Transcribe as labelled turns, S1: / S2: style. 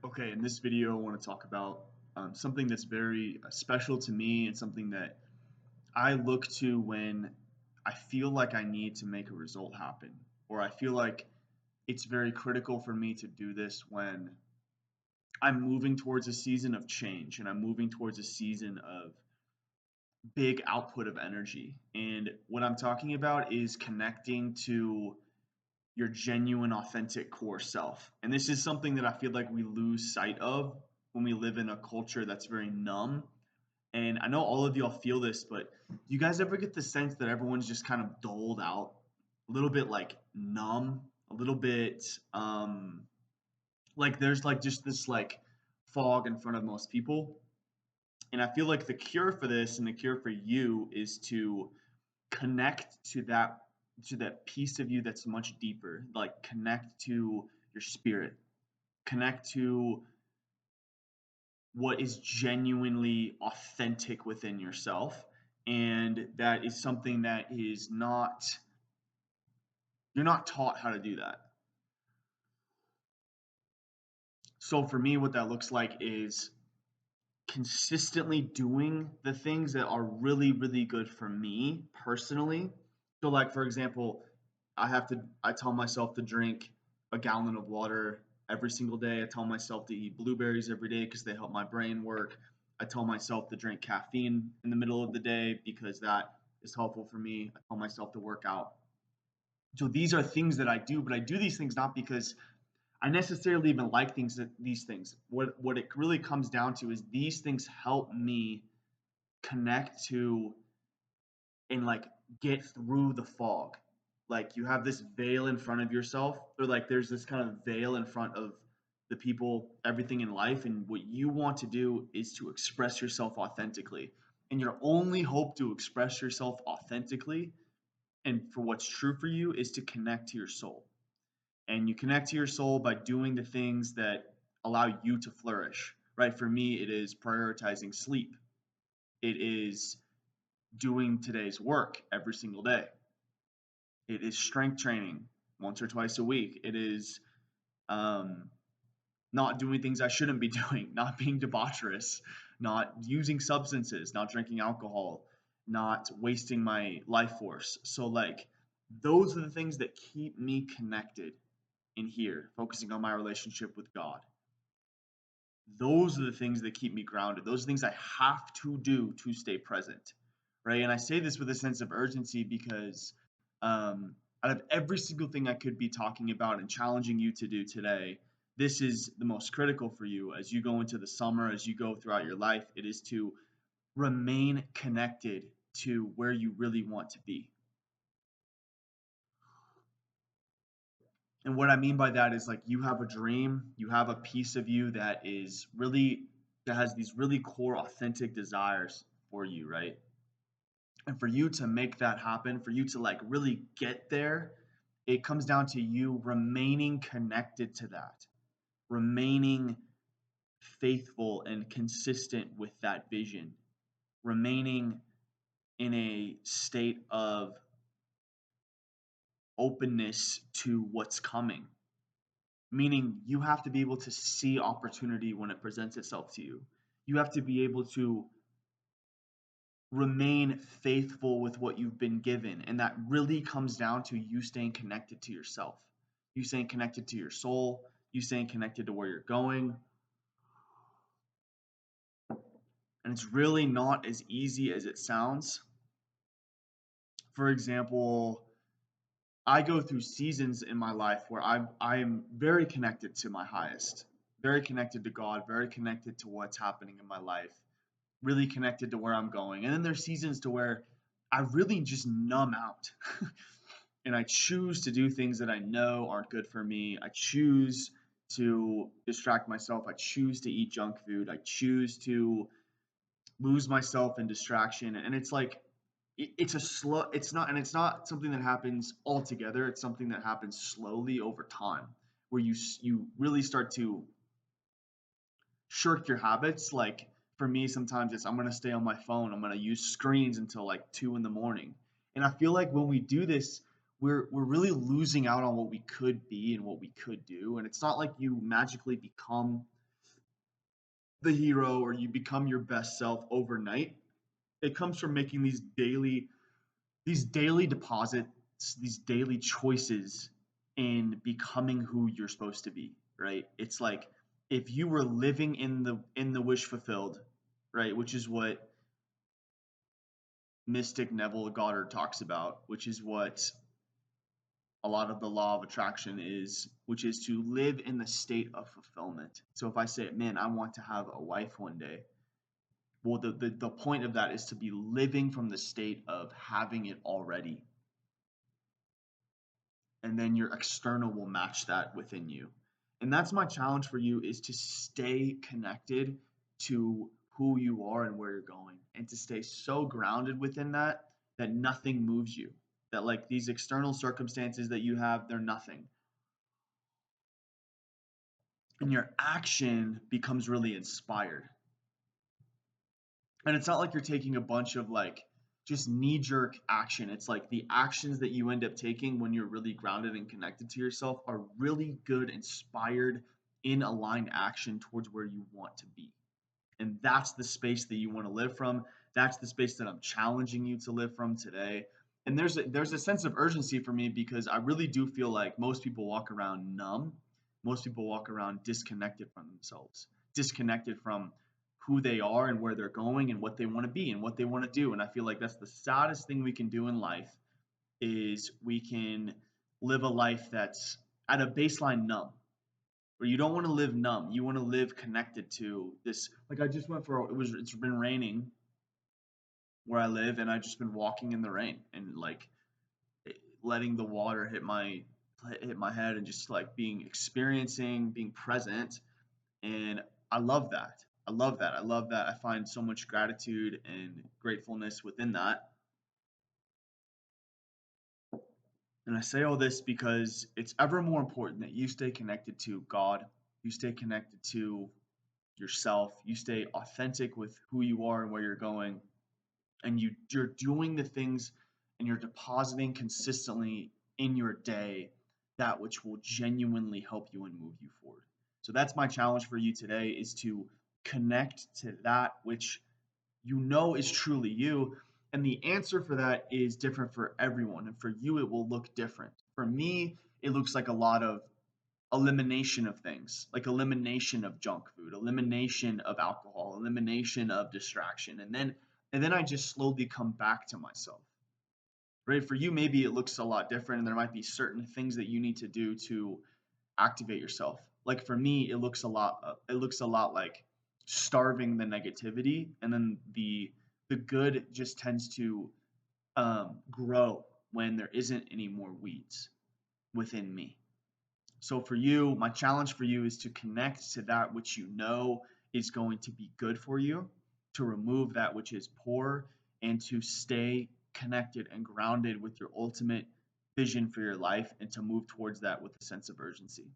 S1: Okay, in this video, I want to talk about something that's very special to me and something that I look to when I feel like I need to make a result happen, or I feel like it's very critical for me to do this when I'm moving towards a season of change and I'm moving towards a season of big output of energy. And what I'm talking about is connecting to your genuine, authentic core self. And this is something that I feel like we lose sight of when we live in a culture that's very numb. And I know all of y'all feel this, but do you guys ever get the sense that everyone's just kind of doled out, a little bit like numb, a little bit like there's like just this like fog in front of most people? And I feel like the cure for this and the cure for you is to connect to that piece of you that's much deeper, like connect to your spirit, connect to what is genuinely authentic within yourself. And that is something that is not, you're not taught how to do that. So for me, what that looks like is consistently doing the things that are really, really good for me personally. So, like, for example, I tell myself to drink a gallon of water every single day. I tell myself to eat blueberries every day because they help my brain work. I tell myself to drink caffeine in the middle of the day because that is helpful for me. I tell myself to work out. So these are things that I do, but I do these things not because I necessarily even like these things. What it really comes down to is these things help me connect to and like get through the fog. Like you have this veil in front of yourself, or like there's this kind of veil in front of the people, everything in life, and what you want to do is to express yourself authentically. And your only hope to express yourself authentically and for what's true for you is to connect to your soul. And you connect to your soul by doing the things that allow you to flourish. Right? For me, it is prioritizing sleep. It is doing today's work every single day. It is strength training once or twice a week. It is um, not doing things I shouldn't be doing, not being debaucherous, not using substances, not drinking alcohol, not wasting my life force. So, like, those are the things that keep me connected in here, focusing on my relationship with God. Those are the things that keep me grounded. Those are things I have to do to stay present, right? And I say this with a sense of urgency because out of every single thing I could be talking about and challenging you to do today, this is the most critical for you as you go into the summer, as you go throughout your life. It is to remain connected to where you really want to be. And what I mean by that is like you have a dream, you have a piece of you that is really that has these really core authentic desires for you, right? And for you to make that happen, for you to like really get there, it comes down to you remaining connected to that, remaining faithful and consistent with that vision, remaining in a state of openness to what's coming. Meaning you have to be able to see opportunity when it presents itself to you. You have to be able to remain faithful with what you've been given. And that really comes down to you staying connected to yourself, you staying connected to your soul, you staying connected to where you're going. And it's really not as easy as it sounds. For example, I go through seasons in my life where I'm very connected to my highest, very connected to God, very connected to what's happening in my life, really connected to where I'm going. And then there's seasons to where I really just numb out. And I choose to do things that I know aren't good for me. I choose to distract myself. I choose to eat junk food. I choose to lose myself in distraction. And it's like it's a slow it's not something that happens all together. It's something that happens slowly over time where you really start to shirk your habits. Like for me, sometimes it's I'm gonna stay on my phone. I'm gonna use screens until like 2 in the morning. And I feel like when we do this, we're really losing out on what we could be and what we could do. And it's not like you magically become the hero or you become your best self overnight. It comes from making these daily deposits, these daily choices in becoming who you're supposed to be, right? It's like if you were living in the wish fulfilled, right, which is what mystic Neville Goddard talks about, which is what a lot of the law of attraction is, which is to live in the state of fulfillment. So if I say, man, I want to have a wife one day, well, the point of that is to be living from the state of having it already. And then your external will match that within you. And that's my challenge for you is to stay connected to who you are and where you're going and to stay so grounded within that that nothing moves you. That like these external circumstances that you have, they're nothing. And your action becomes really inspired. And it's not like you're taking a bunch of like just knee jerk action. It's like the actions that you end up taking when you're really grounded and connected to yourself are really good, inspired, in aligned action towards where you want to be. And that's the space that you want to live from. That's the space that I'm challenging you to live from today. And there's a sense of urgency for me because I really do feel like most people walk around numb. Most people walk around disconnected from themselves, disconnected from who they are and where they're going and what they want to be and what they want to do. And I feel like that's the saddest thing we can do in life is we can live a life that's at a baseline numb where you don't want to live numb. You want to live connected to this. Like I just went for it's been raining where I live, and I've just been walking in the rain and like letting the water hit my head and just like being present. And I love that. I love that. I love that. I find so much gratitude and gratefulness within that. And I say all this because it's ever more important that you stay connected to God, you stay connected to yourself, you stay authentic with who you are and where you're going, and you're doing the things and you're depositing consistently in your day that which will genuinely help you and move you forward. So that's my challenge for you today is to connect to that which you know is truly you. And the answer for that is different for everyone. And for you, it will look different. For me, it looks like a lot of elimination of things, like elimination of junk food, elimination of alcohol, elimination of distraction. And then I just slowly come back to myself. Right? For you, maybe it looks a lot different, and there might be certain things that you need to do to activate yourself. Like for me, it looks a lot like starving the negativity, and then the good just tends to grow when there isn't any more weeds within me. So for you, my challenge for you is to connect to that which you know is going to be good for you, to remove that which is poor, and to stay connected and grounded with your ultimate vision for your life and to move towards that with a sense of urgency.